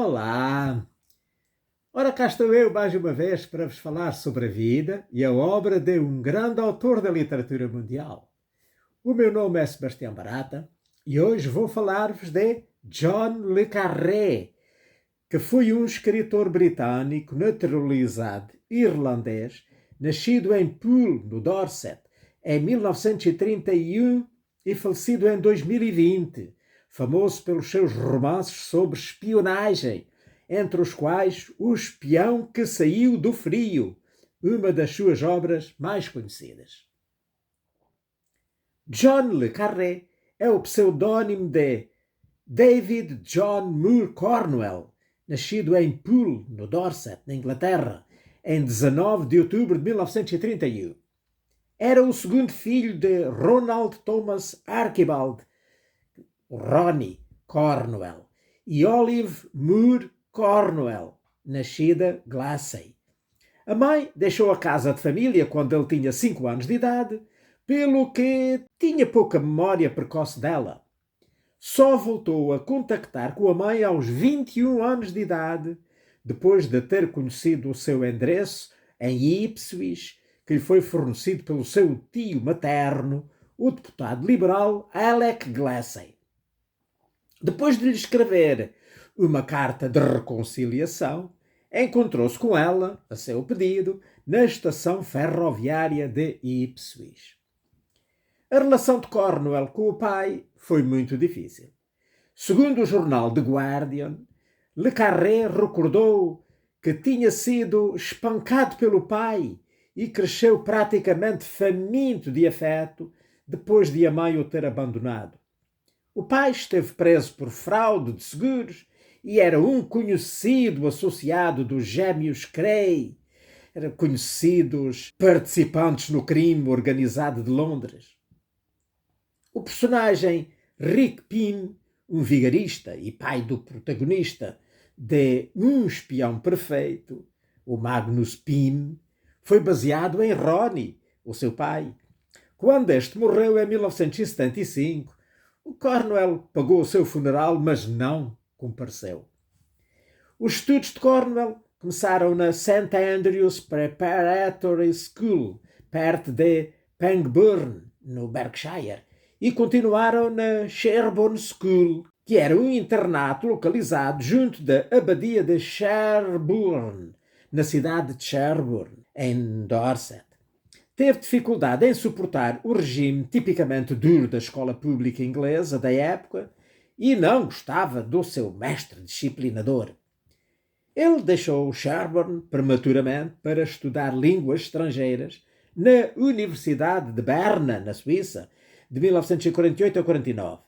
Olá! Ora, cá estou eu mais uma vez para vos falar sobre a vida e a obra de um grande autor da literatura mundial. O meu nome é Sebastião Barata e hoje vou falar-vos de John le Carré, que foi um escritor britânico naturalizado irlandês, nascido em Poole, no Dorset, em 1931 e falecido em 2020, famoso pelos seus romances sobre espionagem, entre os quais O Espião que Saiu do Frio, uma das suas obras mais conhecidas. John le Carré é o pseudónimo de David John Moore Cornwell, nascido em Poole, no Dorset, na Inglaterra, em 19 de outubro de 1931. Era o segundo filho de Ronald Thomas Archibald, Ronnie Cornwell, e Olive Moore Cornwell, nascida Glassey. A mãe deixou a casa de família quando ele tinha 5 anos de idade, pelo que tinha pouca memória precoce dela. Só voltou a contactar com a mãe aos 21 anos de idade, depois de ter conhecido o seu endereço em Ipswich, que lhe foi fornecido pelo seu tio materno, o deputado liberal Alec Glassey. Depois de lhe escrever uma carta de reconciliação, encontrou-se com ela, a seu pedido, na estação ferroviária de Ipswich. A relação de Cornwell com o pai foi muito difícil. Segundo o jornal The Guardian, Le Carré recordou que tinha sido espancado pelo pai e cresceu praticamente faminto de afeto depois de a mãe o ter abandonado. O pai esteve preso por fraude de seguros e era um conhecido associado dos gêmeos Cray, conhecidos participantes no crime organizado de Londres. O personagem Rick Pym, um vigarista e pai do protagonista de Um Espião Perfeito, o Magnus Pym, foi baseado em Ronnie, o seu pai. Quando este morreu em 1975, o Cornwell pagou o seu funeral, mas não compareceu. Os estudos de Cornwell começaram na St. Andrews Preparatory School, perto de Pangbourne, no Berkshire, e continuaram na Sherborne School, que era um internato localizado junto da Abadia de Sherborne, na cidade de Sherborne, em Dorset. Teve dificuldade em suportar o regime tipicamente duro da escola pública inglesa da época e não gostava do seu mestre disciplinador. Ele deixou Sherborne prematuramente para estudar línguas estrangeiras na Universidade de Berna, na Suíça, de 1948 a 49.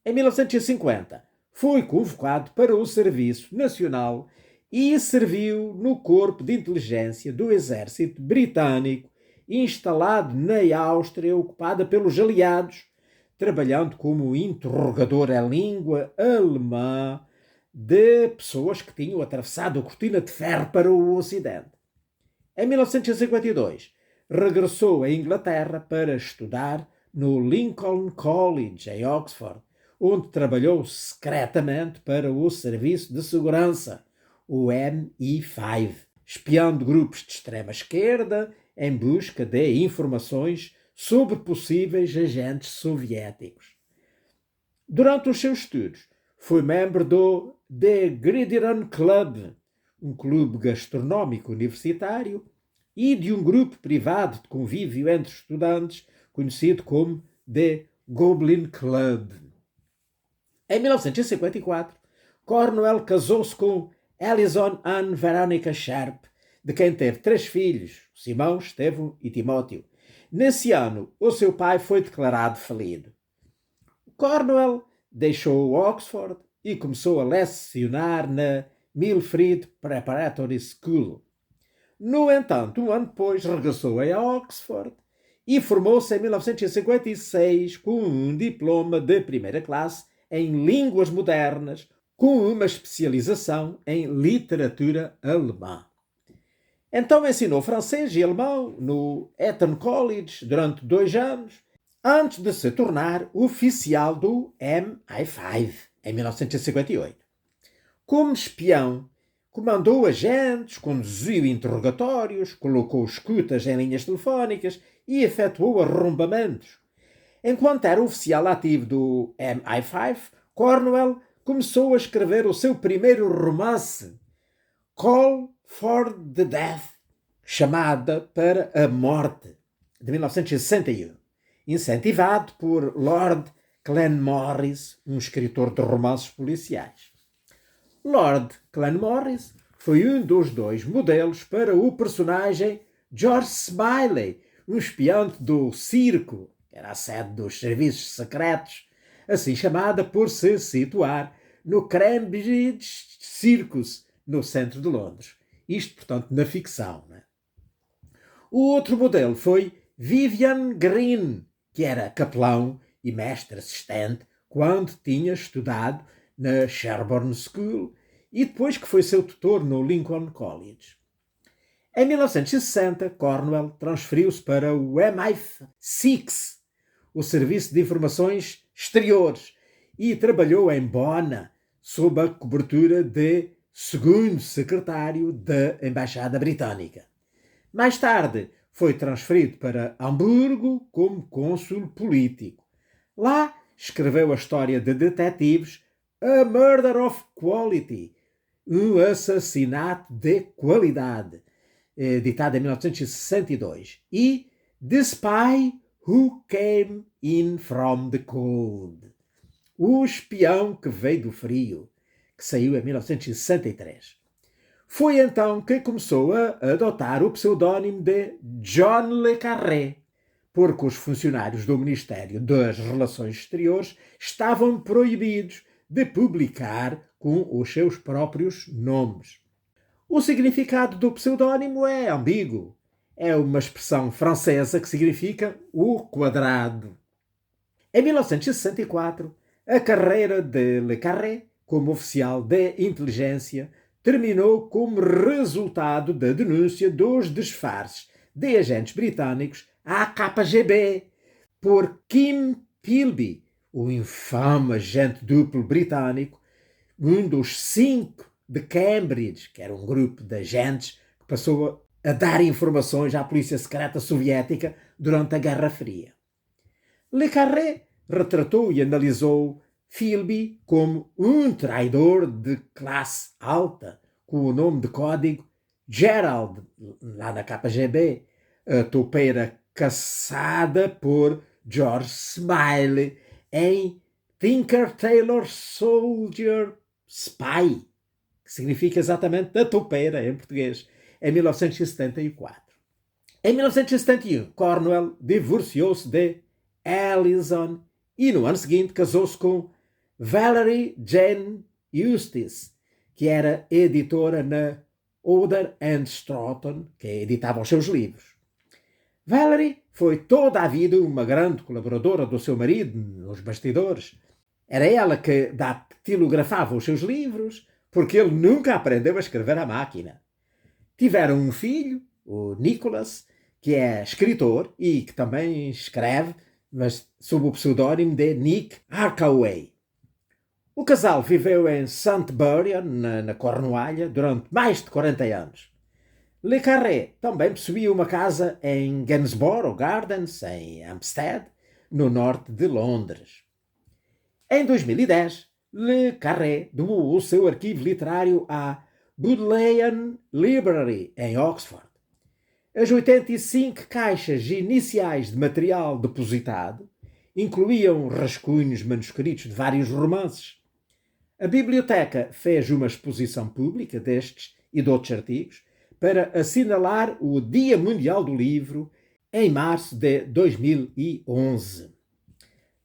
Em 1950, foi convocado para o Serviço Nacional e serviu no Corpo de Inteligência do Exército Britânico, instalado na Áustria, ocupada pelos aliados, trabalhando como interrogador em língua alemã de pessoas que tinham atravessado a cortina de ferro para o Ocidente. Em 1952, regressou à Inglaterra para estudar no Lincoln College, em Oxford, onde trabalhou secretamente para o Serviço de Segurança, o MI5, espiando grupos de extrema-esquerda em busca de informações sobre possíveis agentes soviéticos. Durante os seus estudos, foi membro do The Gridiron Club, um clube gastronómico universitário, e de um grupo privado de convívio entre estudantes, conhecido como The Goblin Club. Em 1954, Cornwell casou-se com Alison Ann Veronica Sharp, de quem teve 3 filhos, Simão, Estevão e Timóteo. Nesse ano, o seu pai foi declarado falido. Cornwell deixou Oxford e começou a lecionar na Millfield Preparatory School. No entanto, um ano depois, regressou a Oxford e formou-se em 1956 com um diploma de primeira classe em línguas modernas, com uma especialização em literatura alemã. Então ensinou francês e alemão no Eton College durante 2 anos, antes de se tornar oficial do MI5 em 1958. Como espião, comandou agentes, conduziu interrogatórios, colocou escutas em linhas telefónicas e efetuou arrombamentos. Enquanto era oficial ativo do MI5, Cornwell começou a escrever o seu primeiro romance, Call for the Death, Chamada para a Morte, de 1961, incentivado por Lord Glenmorris, um escritor de romances policiais. Lord Glenmorris foi um dos dois modelos para o personagem George Smiley, um espião do circo, que era a sede dos serviços secretos, assim chamada por se situar no Cambridge Circus, no centro de Londres. Isto, portanto, na ficção. Né? O outro modelo foi Vivian Green, que era capelão e mestre assistente quando tinha estudado na Sherborne School e depois que foi seu tutor no Lincoln College. Em 1960, Cornwell transferiu-se para o MI6, o Serviço de Informações Exteriores, e trabalhou em Bona, sob a cobertura de segundo secretário da Embaixada Britânica. Mais tarde, foi transferido para Hamburgo como cônsul político. Lá, escreveu a história de detetives A Murder of Quality, um assassinato de qualidade, editada em 1962, e The Spy Who Came In From the Cold, o espião que veio do frio, que saiu em 1963. Foi então que começou a adotar o pseudónimo de John Le Carré, porque os funcionários do Ministério das Relações Exteriores estavam proibidos de publicar com os seus próprios nomes. O significado do pseudónimo é ambíguo. É uma expressão francesa que significa o quadrado. Em 1964, a carreira de Le Carré como oficial de inteligência terminou como resultado da denúncia dos disfarces de agentes britânicos à KGB por Kim Philby, o infame agente duplo britânico, um dos 5 de Cambridge, que era um grupo de agentes que passou a dar informações à polícia secreta soviética durante a Guerra Fria. Le Carré retratou e analisou Philby como um traidor de classe alta, com o nome de código Gerald, lá na KGB, a toupeira caçada por George Smiley em Tinker Tailor Soldier Spy, que significa exatamente a toupeira em português, em 1974. Em 1971, Cornwell divorciou-se de Alison e no ano seguinte casou-se com Valerie Jane Eustace, que era editora na Oder and Stoughton, que editava os seus livros. Valerie foi toda a vida uma grande colaboradora do seu marido nos bastidores. Era ela que datilografava os seus livros, porque ele nunca aprendeu a escrever à máquina. Tiveram um filho, o Nicholas, que é escritor e que também escreve, mas sob o pseudónimo de Nick Harkaway. O casal viveu em St. Buryan, na Cornualha, durante mais de 40 anos. Le Carré também possuía uma casa em Gainsborough Gardens, em Hampstead, no norte de Londres. Em 2010, Le Carré doou o seu arquivo literário à Bodleian Library, em Oxford. As 85 caixas iniciais de material depositado incluíam rascunhos manuscritos de vários romances. A biblioteca fez uma exposição pública destes e de outros artigos para assinalar o Dia Mundial do Livro em março de 2011.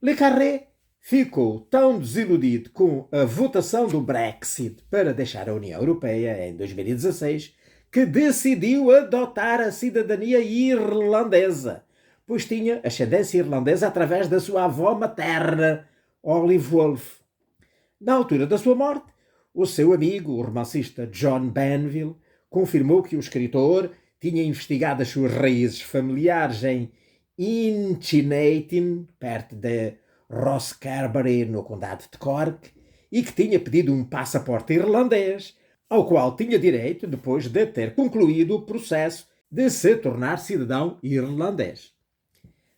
Le Carré ficou tão desiludido com a votação do Brexit para deixar a União Europeia em 2016 que decidiu adotar a cidadania irlandesa, pois tinha ascendência irlandesa através da sua avó materna, Olive Wolfe. Na altura da sua morte, o seu amigo, o romancista John Banville, confirmou que o escritor tinha investigado as suas raízes familiares em Inchinnatin, perto de Rosscarbery, no condado de Cork, e que tinha pedido um passaporte irlandês, ao qual tinha direito depois de ter concluído o processo de se tornar cidadão irlandês.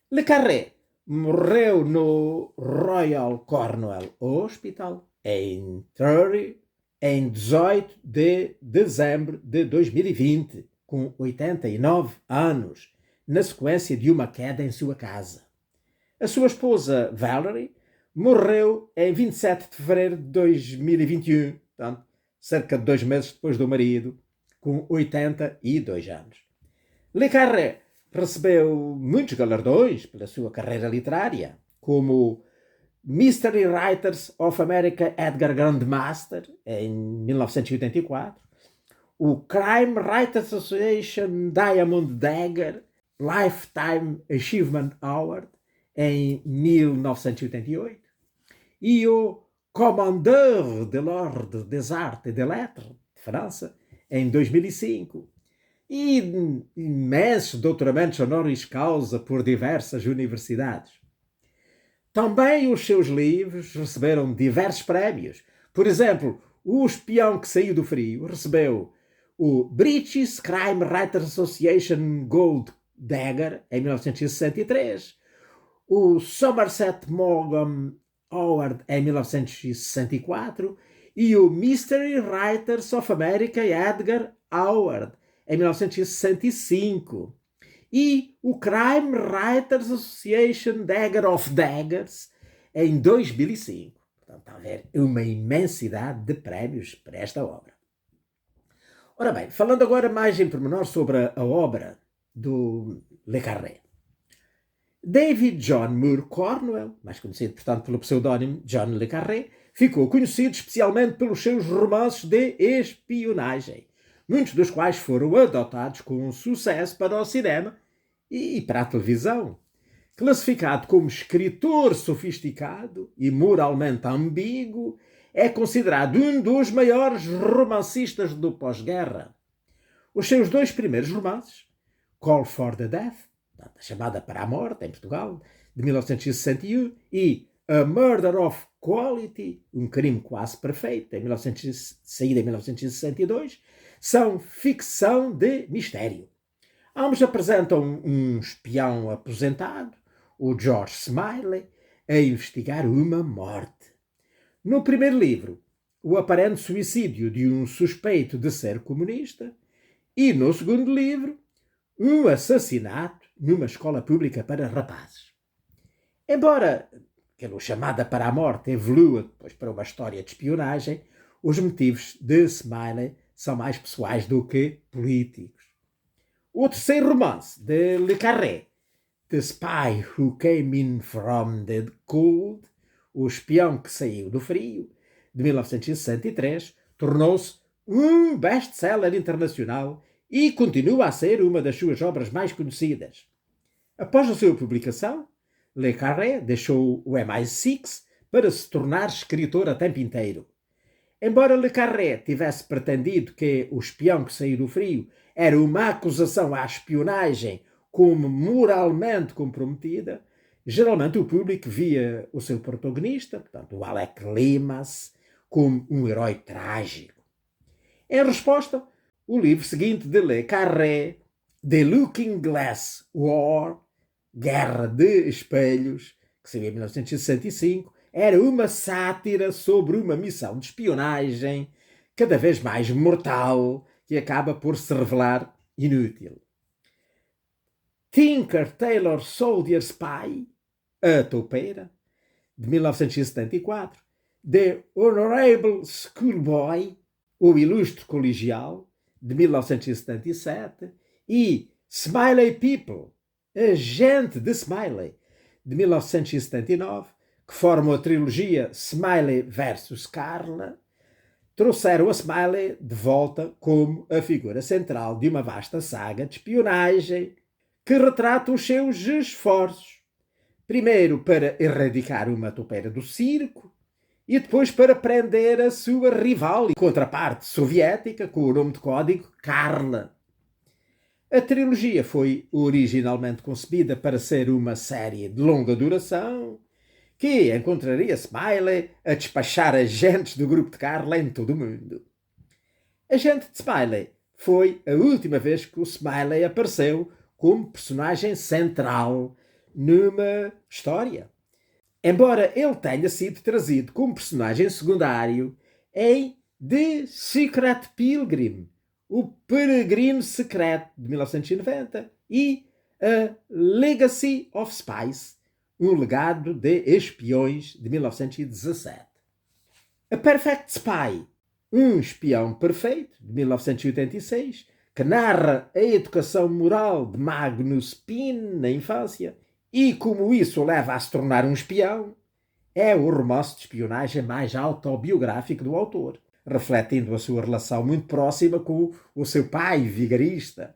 Le Carré morreu no Royal Cornwall Hospital em 18 de dezembro de 2020, com 89 anos, na sequência de uma queda em sua casa. A sua esposa, Valerie, morreu em 27 de fevereiro de 2021, portanto, cerca de 2 meses depois do marido, com 82 anos. Le Carré recebeu muitos galardões pela sua carreira literária, como Mystery Writers of America Edgar Grandmaster, em 1984, o Crime Writers Association Diamond Dagger Lifetime Achievement Award, em 1988, e o Commandeur de l'Ordre des Arts et des Lettres, de França, em 2005, e imensos doutoramentos honoris causa por diversas universidades. Também os seus livros receberam diversos prémios. Por exemplo, O Espião que Saiu do Frio recebeu o British Crime Writers Association Gold Dagger, em 1963, o Somerset Maugham Award, em 1964, e o Mystery Writers of America Edgar Award, em 1965, e o Crime Writers Association Dagger of Daggers, em 2005. Portanto, está a haver uma imensidade de prémios para esta obra. Ora bem, falando agora mais em pormenor sobre a obra do Le Carré. David John Moore Cornwell, mais conhecido, portanto, pelo pseudónimo John Le Carré, ficou conhecido especialmente pelos seus romances de espionagem, muitos dos quais foram adotados com sucesso para o cinema e para a televisão. Classificado como escritor sofisticado e moralmente ambíguo, é considerado um dos maiores romancistas do pós-guerra. Os seus 2 primeiros romances, Call for the Death, a chamada para a morte, em Portugal, de 1961, e A Murder of Quality, um crime quase perfeito, saída em 1962, são ficção de mistério. Ambos apresentam um espião aposentado, o George Smiley, a investigar uma morte. No primeiro livro, o aparente suicídio de um suspeito de ser comunista, e no segundo livro, um assassinato numa escola pública para rapazes. Embora aquela chamada para a morte evolua depois para uma história de espionagem, os motivos de Smiley são mais pessoais do que políticos. O terceiro romance de Le Carré, The Spy Who Came In From the Cold, O Espião que Saiu do Frio, de 1963, tornou-se um best-seller internacional e continua a ser uma das suas obras mais conhecidas. Após a sua publicação, Le Carré deixou o MI6 para se tornar escritor a tempo inteiro. Embora Le Carré tivesse pretendido que O Espião que Saiu do Frio era uma acusação à espionagem como moralmente comprometida, geralmente o público via o seu protagonista, portanto o Alec Leamas, como um herói trágico. Em resposta, o livro seguinte de Le Carré, The Looking Glass War, Guerra de Espelhos, que saiu em 1965, era uma sátira sobre uma missão de espionagem cada vez mais mortal que acaba por se revelar inútil. Tinker Tailor Soldier Spy, A Toupeira, de 1974, The Honorable Schoolboy, O Ilustre Colegial, de 1977, e Smiley People, Agente de Smiley, de 1979, que formam a trilogia Smiley vs. Carla, trouxeram a Smiley de volta como a figura central de uma vasta saga de espionagem que retrata os seus esforços, primeiro para erradicar uma toupeira do circo e depois para prender a sua rival e contraparte soviética com o nome de código Carla. A trilogia foi originalmente concebida para ser uma série de longa duração que encontraria Smiley a despachar agentes do grupo de Carla em todo o mundo. Agente de Smiley foi a última vez que o Smiley apareceu como personagem central numa história. Embora ele tenha sido trazido como personagem secundário em The Secret Pilgrim, o Peregrino Secreto, de 1990, e A Legacy of Spies, um legado de espiões, de 1917. A Perfect Spy, um espião perfeito, de 1986, que narra a educação moral de Magnus Pym na infância e como isso o leva a se tornar um espião, é o romance de espionagem mais autobiográfico do autor, refletindo a sua relação muito próxima com o seu pai vigarista.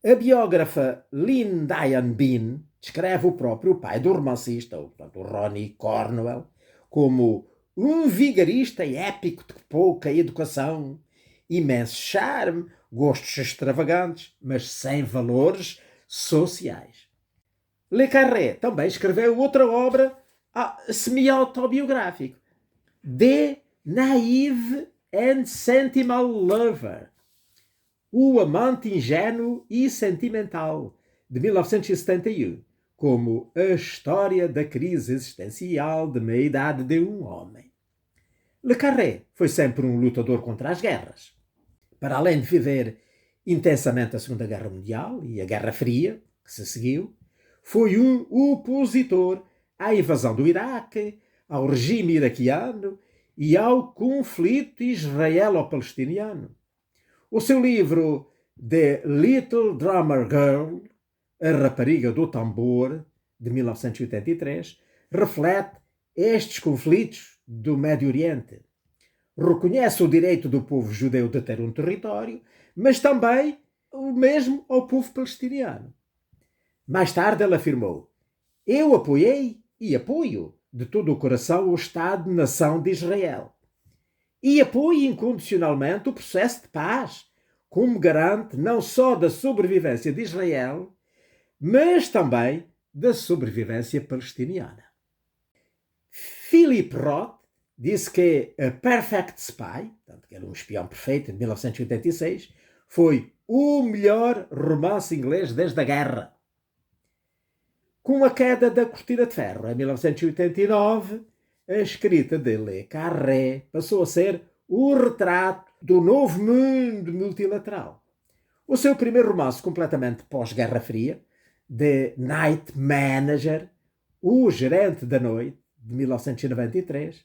A biógrafa Lynn Diane Bean descreve o próprio pai do romancista, portanto, o Ronnie Cornwell, como um vigarista épico de pouca educação, imenso charme, gostos extravagantes, mas sem valores sociais. Le Carré também escreveu outra obra semi-autobiográfica, The Naive and Sentimental Lover, o amante ingênuo e sentimental, de 1971, como a história da crise existencial de meia-idade de um homem. Le Carré foi sempre um lutador contra as guerras. Para além de viver intensamente a Segunda Guerra Mundial e a Guerra Fria, que se seguiu, foi um opositor à invasão do Iraque, ao regime iraquiano e ao conflito israelo-palestiniano. O seu livro The Little Drummer Girl, A Rapariga do Tambor, de 1983, reflete estes conflitos do Médio Oriente. Reconhece o direito do povo judeu de ter um território, mas também o mesmo ao povo palestiniano. Mais tarde ele afirmou: eu apoiei e apoio de todo o coração o Estado-nação de Israel. E apoio incondicionalmente o processo de paz, como garante não só da sobrevivência de Israel, mas também da sobrevivência palestiniana. Philip Roth disse que A Perfect Spy, portanto, que era um espião perfeito, de 1986, foi o melhor romance inglês desde a guerra. Com a queda da Cortina de Ferro, em 1989, a escrita de Le Carré passou a ser o retrato do novo mundo multilateral. O seu primeiro romance completamente pós-Guerra Fria, The Night Manager, O Gerente da Noite, de 1993,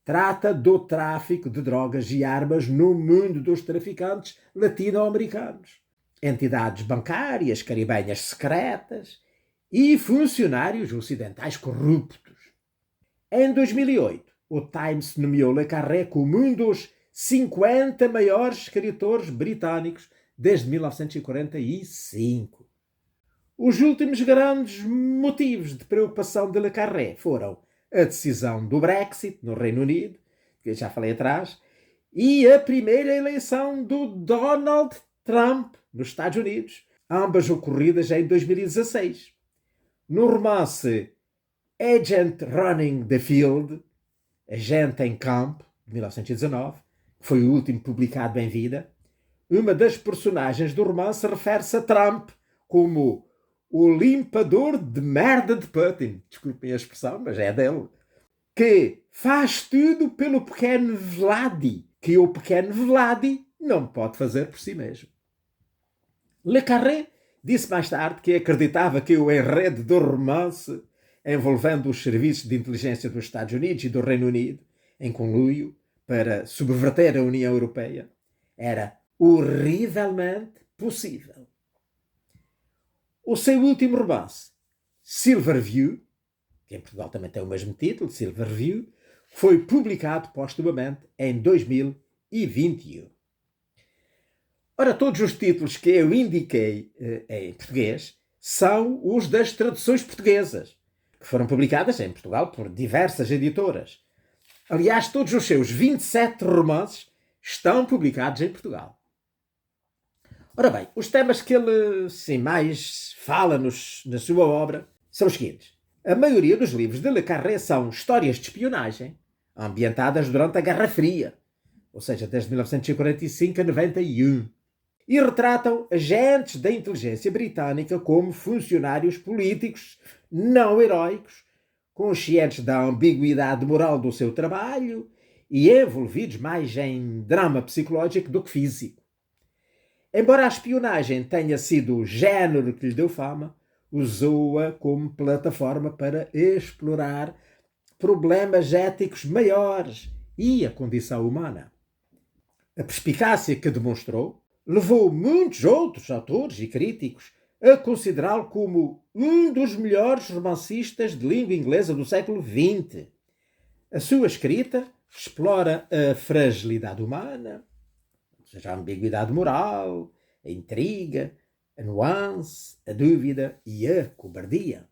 trata do tráfico de drogas e armas no mundo dos traficantes latino-americanos, entidades bancárias caribenhas secretas e funcionários ocidentais corruptos. Em 2008, o Times nomeou Le Carré como um dos 50 maiores escritores britânicos desde 1945. Os últimos grandes motivos de preocupação de Le Carré foram a decisão do Brexit no Reino Unido, que eu já falei atrás, e a primeira eleição do Donald Trump nos Estados Unidos, ambas ocorridas em 2016. No romance Agent Running the Field, Agente em Campo, de 1919, que foi o último publicado em vida, uma das personagens do romance refere-se a Trump como o limpador de merda de Putin, desculpem a expressão, mas é dele, que faz tudo pelo pequeno Vladi, que o pequeno Vladi não pode fazer por si mesmo. Le Carré disse mais tarde que acreditava que o enredo do romance, envolvendo os serviços de inteligência dos Estados Unidos e do Reino Unido, em conluio para subverter a União Europeia, era horrivelmente possível. O seu último romance, Silverview, que em Portugal também tem o mesmo título, Silverview, foi publicado postumamente em 2021. Ora, todos os títulos que eu indiquei em português são os das traduções portuguesas, que foram publicadas em Portugal por diversas editoras. Aliás, todos os seus 27 romances estão publicados em Portugal. Ora bem, os temas que ele mais fala na sua obra são os seguintes. A maioria dos livros de Le Carré são histórias de espionagem, ambientadas durante a Guerra Fria, ou seja, desde 1945 a 91, e retratam agentes da inteligência britânica como funcionários políticos não heróicos, conscientes da ambiguidade moral do seu trabalho e envolvidos mais em drama psicológico do que físico. Embora a espionagem tenha sido o género que lhe deu fama, usou-a como plataforma para explorar problemas éticos maiores e a condição humana. A perspicácia que demonstrou levou muitos outros autores e críticos a considerá-lo como um dos melhores romancistas de língua inglesa do século XX. A sua escrita explora a fragilidade humana, ou seja, a ambiguidade moral, a intriga, a nuance, a dúvida e a cobardia.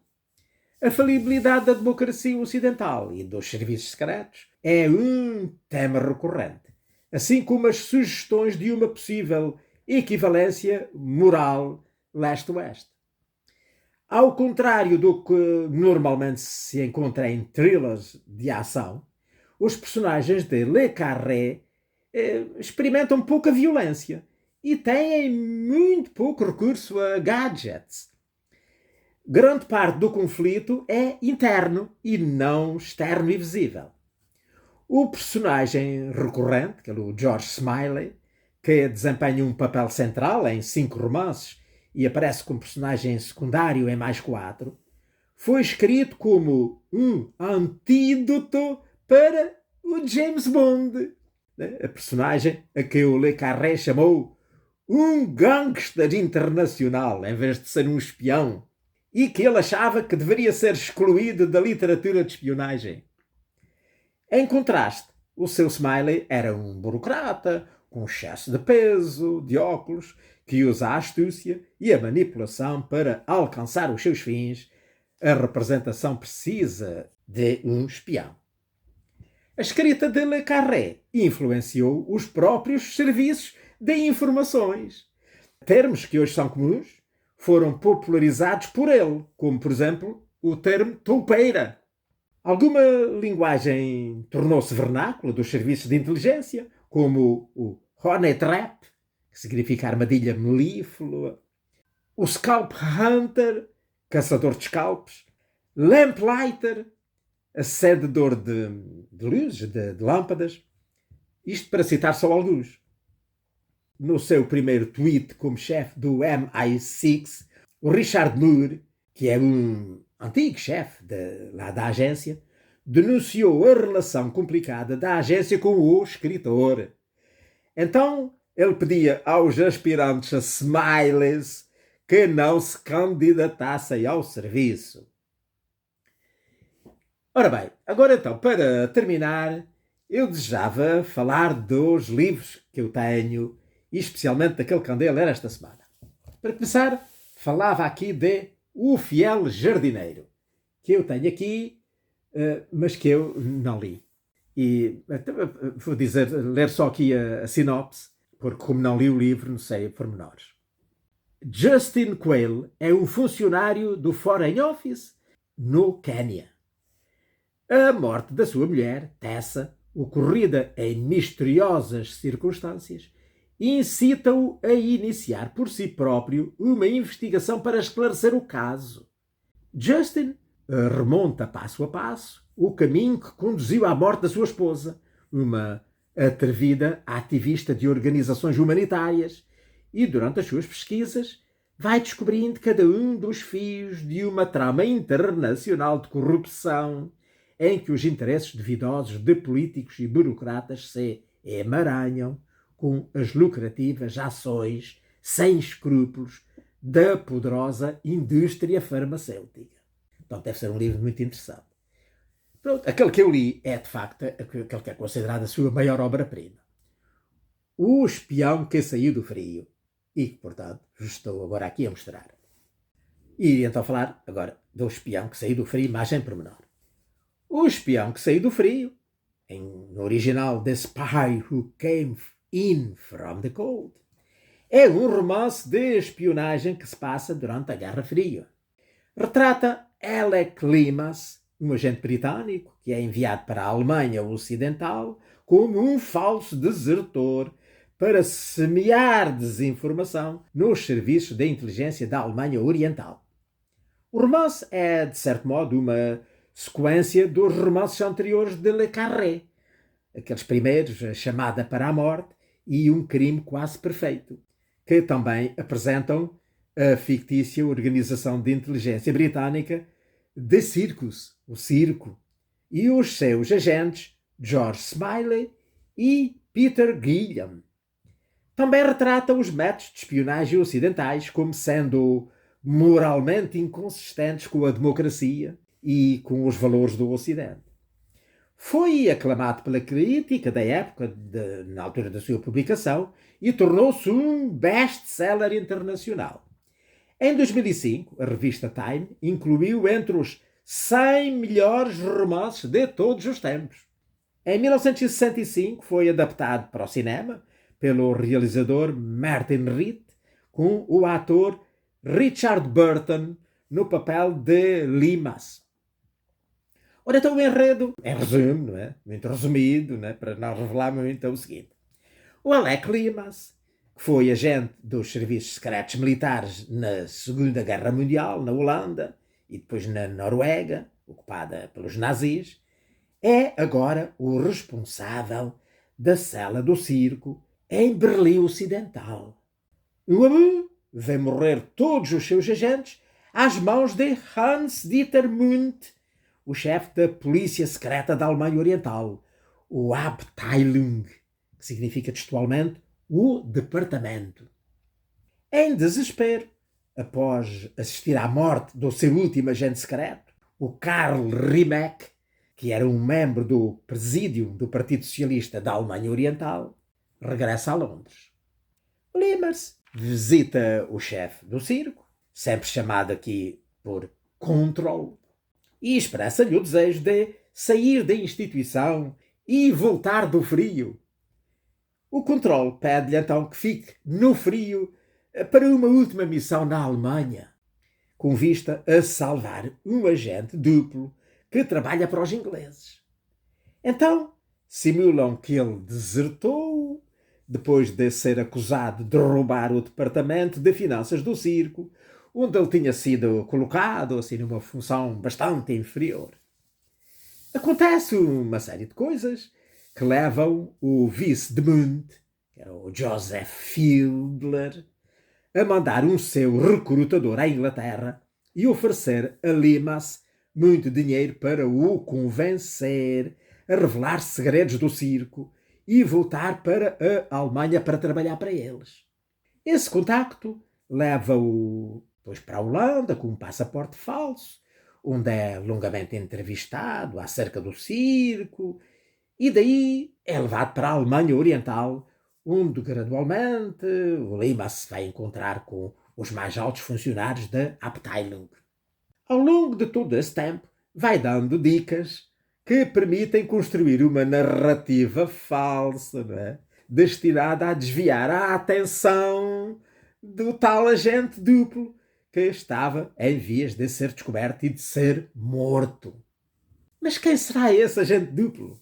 A falibilidade da democracia ocidental e dos serviços secretos é um tema recorrente, assim como as sugestões de uma possível equivalência moral leste-oeste. Ao contrário do que normalmente se encontra em thrillers de ação, os personagens de Le Carré experimentam pouca violência e têm muito pouco recurso a gadgets. Grande parte do conflito é interno e não externo e visível. O personagem recorrente, que é o George Smiley, que desempenha um papel central em 5 romances e aparece como personagem secundário em mais 4, foi escrito como um antídoto para o James Bond, a personagem a que o Le Carré chamou um gangster internacional, em vez de ser um espião, e que ele achava que deveria ser excluído da literatura de espionagem. Em contraste, o seu Smiley era um burocrata, com excesso de peso, de óculos, que usa a astúcia e a manipulação para alcançar os seus fins, a representação precisa de um espião. A escrita de Le Carré influenciou os próprios serviços de informações. Termos que hoje são comuns foram popularizados por ele, como, por exemplo, o termo toupeira. Alguma linguagem tornou-se vernácula dos serviços de inteligência, como o honey trap, que significa armadilha melíflua, o scalp hunter, caçador de scalpes, lamplighter, acendedor de luzes, de lâmpadas, isto para citar só alguns. No seu primeiro tweet como chefe do MI6, o Richard Moore, que é um antigo chefe da agência, denunciou a relação complicada da agência com o escritor. Então, ele pedia aos aspirantes a Smileys que não se candidatassem ao serviço. Ora bem, agora então, para terminar, eu desejava falar dos livros que eu tenho, e especialmente daquele que andei a ler esta semana. Para começar, falava aqui de O Fiel Jardineiro, que eu tenho aqui, mas que eu não li. E vou ler só aqui a sinopse, porque como não li o livro, não sei pormenores. Justin Quayle é um funcionário do Foreign Office no Quênia. A morte da sua mulher, Tessa, ocorrida em misteriosas circunstâncias, incita-o a iniciar por si próprio uma investigação para esclarecer o caso. Justin remonta passo a passo o caminho que conduziu à morte da sua esposa, uma atrevida ativista de organizações humanitárias, e durante as suas pesquisas vai descobrindo cada um dos fios de uma trama internacional de corrupção em que os interesses duvidosos de políticos e burocratas se emaranham com as lucrativas ações sem escrúpulos da poderosa indústria farmacêutica. Então deve ser um livro muito interessante. Pronto, aquele que eu li é, de facto, aquele que é considerado a sua maior obra-prima. O Espião que Saiu do Frio. E que, portanto, vos estou agora aqui a mostrar. E então falar agora do Espião que Saiu do Frio, mais em pormenor. O Espião que Saiu do Frio, no original The Spy Who Came In From the Cold, é um romance de espionagem que se passa durante a Guerra Fria. Retrata Alec Limas, um agente britânico que é enviado para a Alemanha Ocidental como um falso desertor para semear desinformação nos serviços de inteligência da Alemanha Oriental. O romance é, de certo modo, uma sequência dos romances anteriores de Le Carré, aqueles primeiros, A Chamada para a Morte e Um Crime Quase Perfeito, que também apresentam a fictícia organização de inteligência britânica The Circus, o Circo, e os seus agentes George Smiley e Peter Guilliam. Também retrata os métodos de espionagem ocidentais como sendo moralmente inconsistentes com a democracia e com os valores do Ocidente. Foi aclamado pela crítica da época, na altura da sua publicação, e tornou-se um best-seller internacional. Em 2005, a revista Time incluiu entre os 100 melhores romances de todos os tempos. Em 1965 foi adaptado para o cinema pelo realizador Martin Ritt, com o ator Richard Burton no papel de Limas. Ora, então o enredo, em resumo, não é? Muito resumido, não é? Para não revelar muito, é o seguinte. O Alec Limas, que foi agente dos serviços secretos militares na Segunda Guerra Mundial, na Holanda, e depois na Noruega, ocupada pelos nazis, é agora o responsável da cela do circo em Berlim Ocidental. O vê morrer todos os seus agentes às mãos de Hans-Dieter Mundt, o chefe da polícia secreta da Alemanha Oriental, o Abteilung, que significa textualmente o departamento. Em desespero, após assistir à morte do seu último agente secreto, o Karl Riebeck, que era um membro do presídio do Partido Socialista da Alemanha Oriental, regressa a Londres. Limers visita o chefe do circo, sempre chamado aqui por Control, e expressa-lhe o desejo de sair da instituição e voltar do frio. O Control pede-lhe então que fique no frio para uma última missão na Alemanha, com vista a salvar um agente duplo que trabalha para os ingleses. Então, simulam que ele desertou depois de ser acusado de roubar o departamento de finanças do circo, onde ele tinha sido colocado assim numa função bastante inferior. Acontece uma série de coisas que levam o vice de Mundt, que era o Joseph Fiedler, a mandar um seu recrutador à Inglaterra e oferecer a Limas muito dinheiro para o convencer a revelar segredos do circo e voltar para a Alemanha para trabalhar para eles. Esse contacto leva-o depois para a Holanda com um passaporte falso, onde é longamente entrevistado acerca do circo, e daí é levado para a Alemanha Oriental, onde gradualmente o Limas se vai encontrar com os mais altos funcionários da Abteilung. Ao longo de todo esse tempo, vai dando dicas que permitem construir uma narrativa falsa, não é? Destinada a desviar a atenção do tal agente duplo que estava em vias de ser descoberto e de ser morto. Mas quem será esse agente duplo?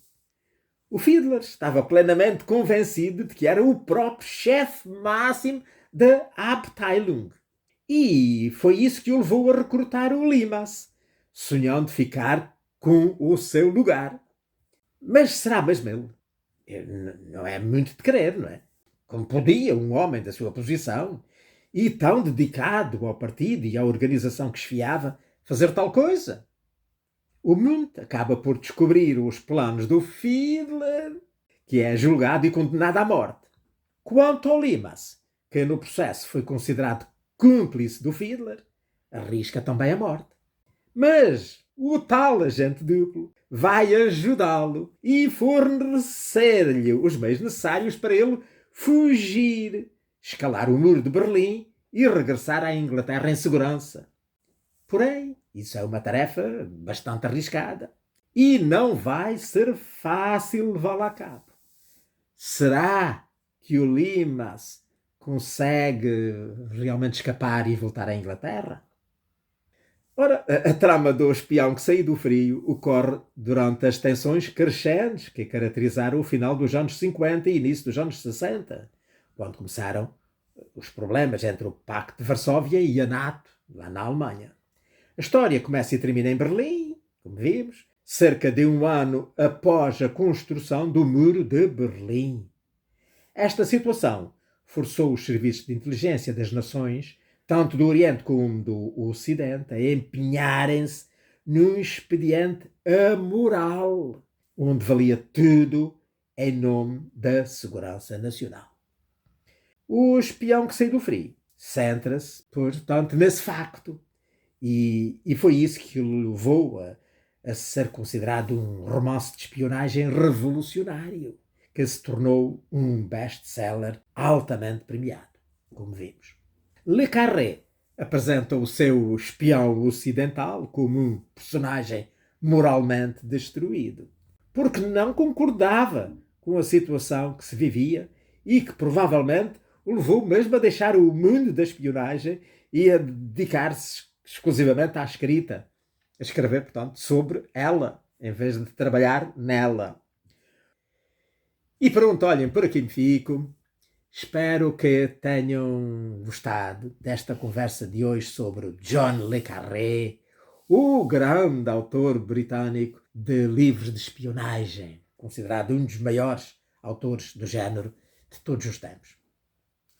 O Fiedler estava plenamente convencido de que era o próprio chefe máximo da Abteilung. E foi isso que o levou a recrutar o Limas, sonhando ficar com o seu lugar. Mas será mesmo ele? Não é muito de crer, não é? Como podia um homem da sua posição e tão dedicado ao partido e à organização que esfiava fazer tal coisa? O Mundt acaba por descobrir os planos do Fiedler, que é julgado e condenado à morte. Quanto ao Limas, que no processo foi considerado cúmplice do Fiedler, arrisca também a morte. Mas o tal agente duplo vai ajudá-lo e fornecer-lhe os meios necessários para ele fugir, escalar o muro de Berlim e regressar à Inglaterra em segurança. Porém, isso é uma tarefa bastante arriscada e não vai ser fácil levá-la a cabo. Será que o Limas consegue realmente escapar e voltar à Inglaterra? Ora, a trama do espião que saiu do frio ocorre durante as tensões crescentes que caracterizaram o final dos anos 50 e início dos anos 60, quando começaram os problemas entre o Pacto de Varsóvia e a NATO, lá na Alemanha. A história começa e termina em Berlim, como vimos, cerca de um ano após a construção do Muro de Berlim. Esta situação forçou os serviços de inteligência das nações, tanto do Oriente como do Ocidente, a empenharem-se num expediente amoral, onde valia tudo em nome da segurança nacional. O espião que saiu do frio centra-se, portanto, nesse facto. E foi isso que o levou a ser considerado um romance de espionagem revolucionário, que se tornou um best-seller altamente premiado, como vimos. Le Carré apresenta o seu espião ocidental como um personagem moralmente destruído, porque não concordava com a situação que se vivia e que provavelmente o levou mesmo a deixar o mundo da espionagem e a dedicar-se exclusivamente à escrita, a escrever, portanto, sobre ela, em vez de trabalhar nela. E pronto, olhem, por aqui me fico. Espero que tenham gostado desta conversa de hoje sobre John le Carré, o grande autor britânico de livros de espionagem, considerado um dos maiores autores do género de todos os tempos.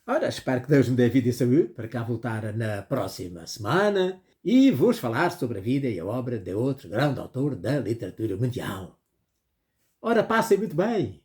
Ora, espero que Deus me dê vida e saúde para cá voltar na próxima semana e vos falar sobre a vida e a obra de outro grande autor da literatura mundial. Ora, passem muito bem!